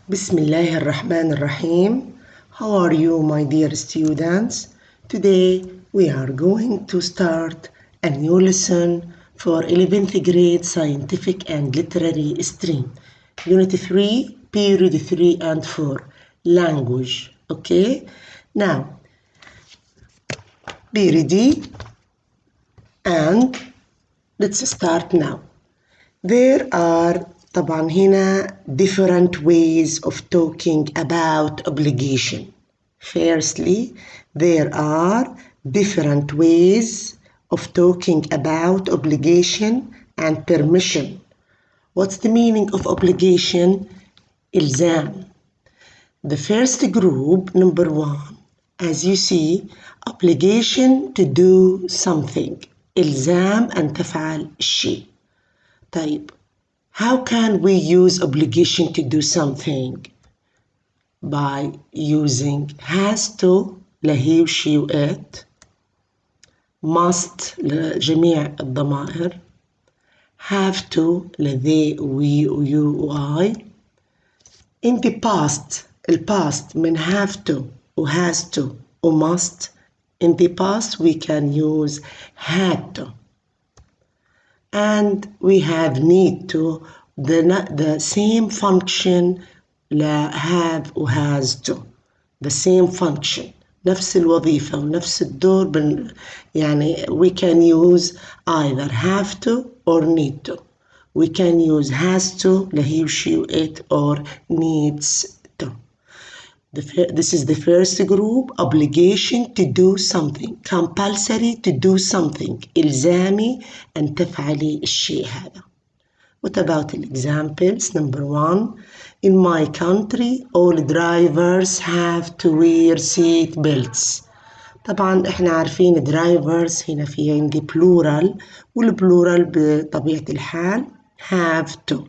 Bismillah ar-Rahman ar-Rahim. How are you, my dear students? Today we are going to start a new lesson for 11th grade scientific and literary stream. Unit 3, period 3 and 4, language. Okay? Now, be ready and let's start now. There are طبعا هنا different ways of talking about obligation. Firstly, there are different ways of talking about obligation and permission. What's the meaning of obligation? إلزام. The first group, number 1, as you see, obligation to do something. إلزام أن تفعل الشيء. طيب, how can we use obligation to do something? By using has to لهي وشي وات, must لجميع الضمائر, have to لذي وي ويو وآي. In the past, الpast من have to و has to و must. In the past we can use had to. And we have need to, the same function لا have و has to, the same function, نفس الوظيفة ونفس الدور. يعني we can use either have to or need to. We can use has to لهي وشي و it or needs to. This is the first group, obligation to do something, compulsory to do something, إلزامي أن تفعلي الشيء هذا. What about the examples? Number 1, in my country all drivers have to wear seat belts. طبعا احنا عارفين drivers هنا في عندي plural, والبلورال بطبيعة الحال have to.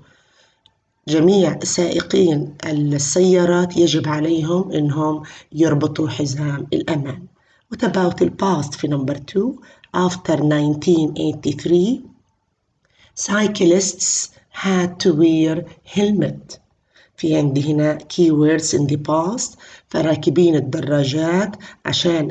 جميع سائقين السيارات يجب عليهم إنهم يربطوا حزام الأمان. What about the past في number 2? After 1983, cyclists had to wear helmet. في عندي هنا keywords in the past, فراكبين الدراجات عشان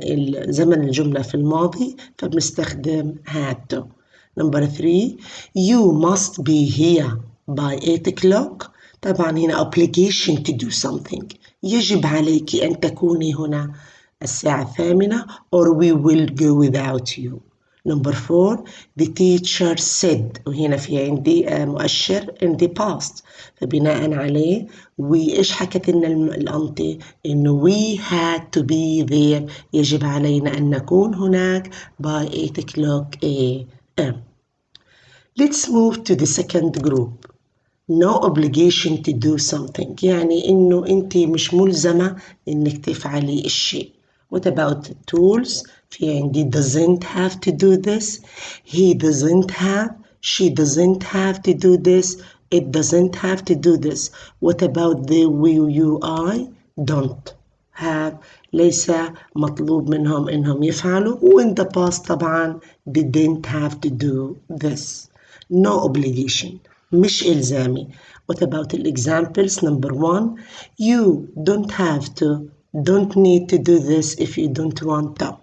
زمن الجملة في الماضي فبنستخدم had to. Number 3, you must be here by 8 o'clock. طبعا هنا obligation to do something, يجب عليك أن تكوني هنا الساعة 8 or we will go without you. Number 4, the teacher said, وهنا في عندي مؤشر in the past, فبناء عليه إيش حكت لنا الأنطي؟ إنه we had to be there, يجب علينا أن نكون هناك by 8 o'clock a.m. Let's move to the second group. No obligation to do something, يعني إنه أنت مش ملزمة إنك تفعلي الشيء. What about the tools? في عندي doesn't have to do this, he doesn't have, she doesn't have to do this, it doesn't have to do this. What about the we, you, I? Don't have, ليس مطلوب منهم إنهم يفعلوا, وin the past طبعا didn't have to do this. No obligation, مش إلزامي. What about the examples? Number 1, you don't have to, don't need to do this if you don't want to.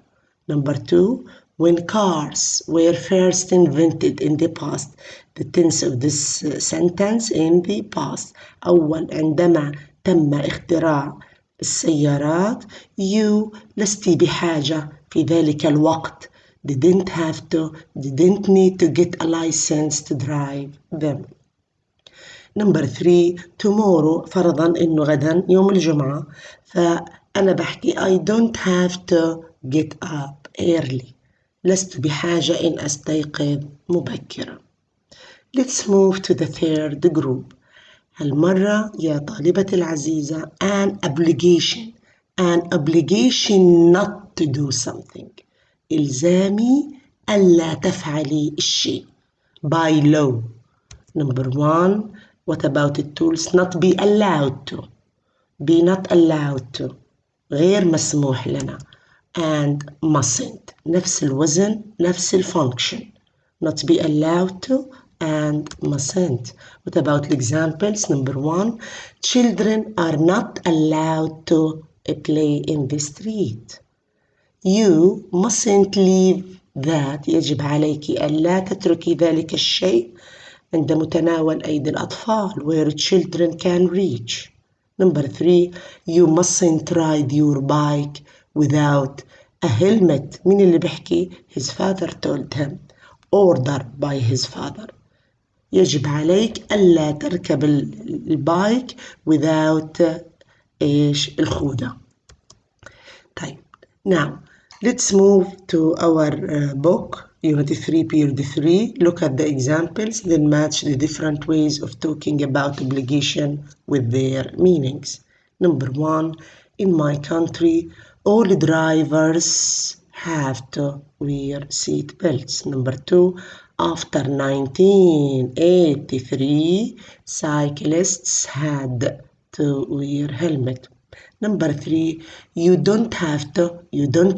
Number 2, when cars were first invented in the past, the tense of this sentence in the past. أول, عندما تم اختراع السيارات, you لست بحاجة في ذلك الوقت, didn't have to, didn't need to get a license to drive them. Number 3, tomorrow, فرضاً إنه غداً يوم الجمعة, فأنا بحكي I don't have to get up early. لست بحاجة إن أستيقظ مبكراً. Let's move to the third group. هالمرة يا طالبتي العزيزة an obligation not to do something. إلزامي ألا تفعلي الشيء by law. Number 1, what about the tools? Not be allowed to, be not allowed to, غير مسموح لنا, and mustn't, نفس الوزن نفس الfunction. Not be allowed to and mustn't. What about the examples? Number 1, children are not allowed to play in the street. You mustn't leave that. يجب عليك ألا تتركي ذلك الشيء عند متناول أيدي الأطفال where children can reach. Number 3, you mustn't ride your bike without a helmet. مين اللي بيحكي؟ His father told him. Order by his father. يجب عليك ألا تركب البايك without إيش؟ الخوذة. طيب. Now, let's move to our book, Unit 3, Period 3. Look at the examples, then match the different ways of talking about obligation with their meanings. Number 1, in my country, all drivers have to wear seat belts. Number 2, after 1983, cyclists had to wear helmet. Number 3, you don't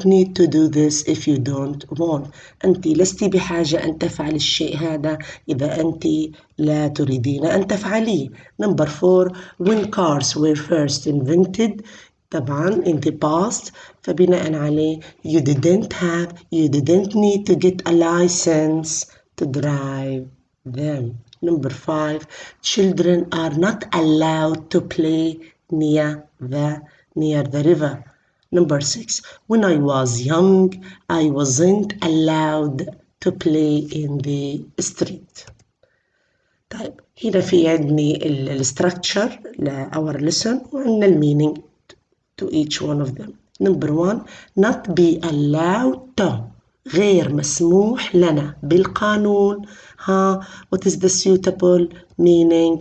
need to do this if you don't want. أنت لست بحاجة أن تفعل الشيء هذا إذا أنت لا تريدين أن تفعليه. Number 4, when cars were first invented, طبعا in the past, فبناء عليه you didn't need to get a license to drive them. Number 5, children are not allowed to play near the river. Number 6, when I was young, I wasn't allowed to play in the street. طيب هنا في عندي الستراكشر our lesson وعندنا المينينج to each one of them. Number 1, not be allowed to, غير مسموح لنا بالقانون. What is the suitable meaning?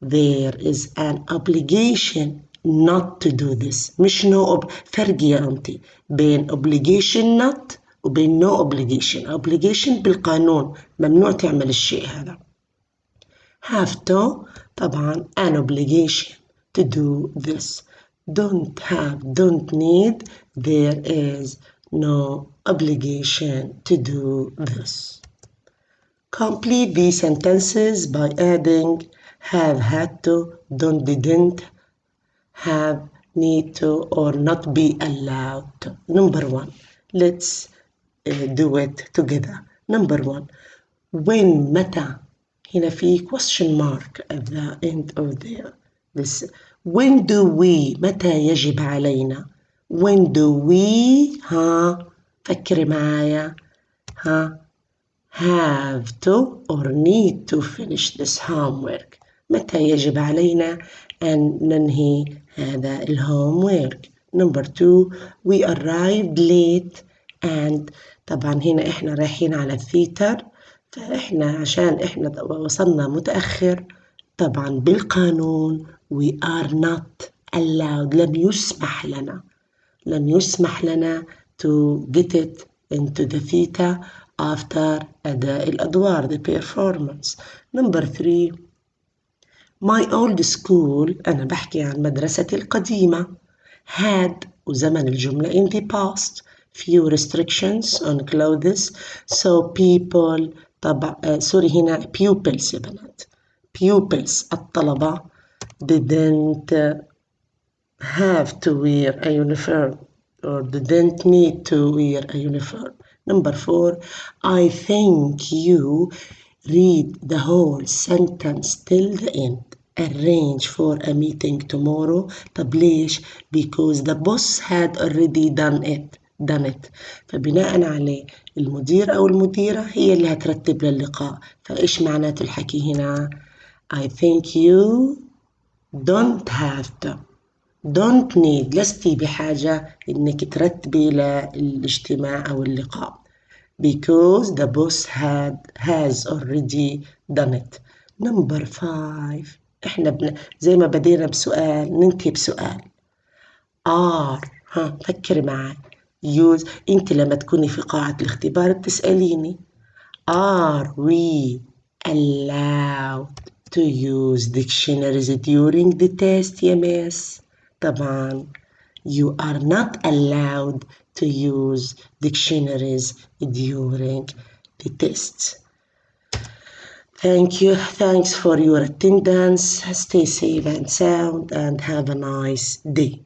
There is an obligation not to do this. مش فرق يا أنتي بين obligation not وبين no obligation. obligation بالقانون ممنوع تعمل الشيء هذا. have to طبعا an obligation to do this. don't need, there is no obligation to do this. Complete these sentences by adding have, had to, don't, didn't, have, need to, or not be allowed to. Number 1, let's do it together. Number 1, when, متى. هنا في question mark at the end of this. When do we, متى يجب علينا. When do we, فكري معايا, have to or need to finish this homework. متى يجب علينا أن ننهي هذا الhomework. Number 2, we arrived late and طبعا هنا إحنا رايحين على الثيتر, فإحنا عشان إحنا وصلنا متأخر طبعا بالقانون we are not allowed, لم يسمح لنا to get it into the theater after أداء الأدوار, the performance. Number 3, my old school, أنا بحكي عن مدرستي القديمة, had وزمن الجملة in the past few restrictions on clothes, so people سوري هنا pupils يا بنات, pupils الطلبة didn't have to wear a uniform or didn't need to wear a uniform. Number 4, I think you read the whole sentence till the end. Arrange for a meeting tomorrow. طب ليش? Because the boss had already done it. فبناء عليه المدير أو المديرة هي اللي هترتب للقاء. فإيش معنات الحكي هنا؟ I think you don't have to, don't need, لستي بحاجة إنك ترتبي للاجتماع أو اللقاء. Because the boss has already done it. Number 5, إحنا زي ما بدينا بسؤال ننتهي بسؤال. are, فكري معي. use, أنت لما تكوني في قاعة الاختبار بتسأليني are we allowed to use dictionaries during the test يا miss؟ طبعا you are not allowed to use dictionaries during the tests. Thank you. Thanks for your attendance. Stay safe and sound and have a nice day.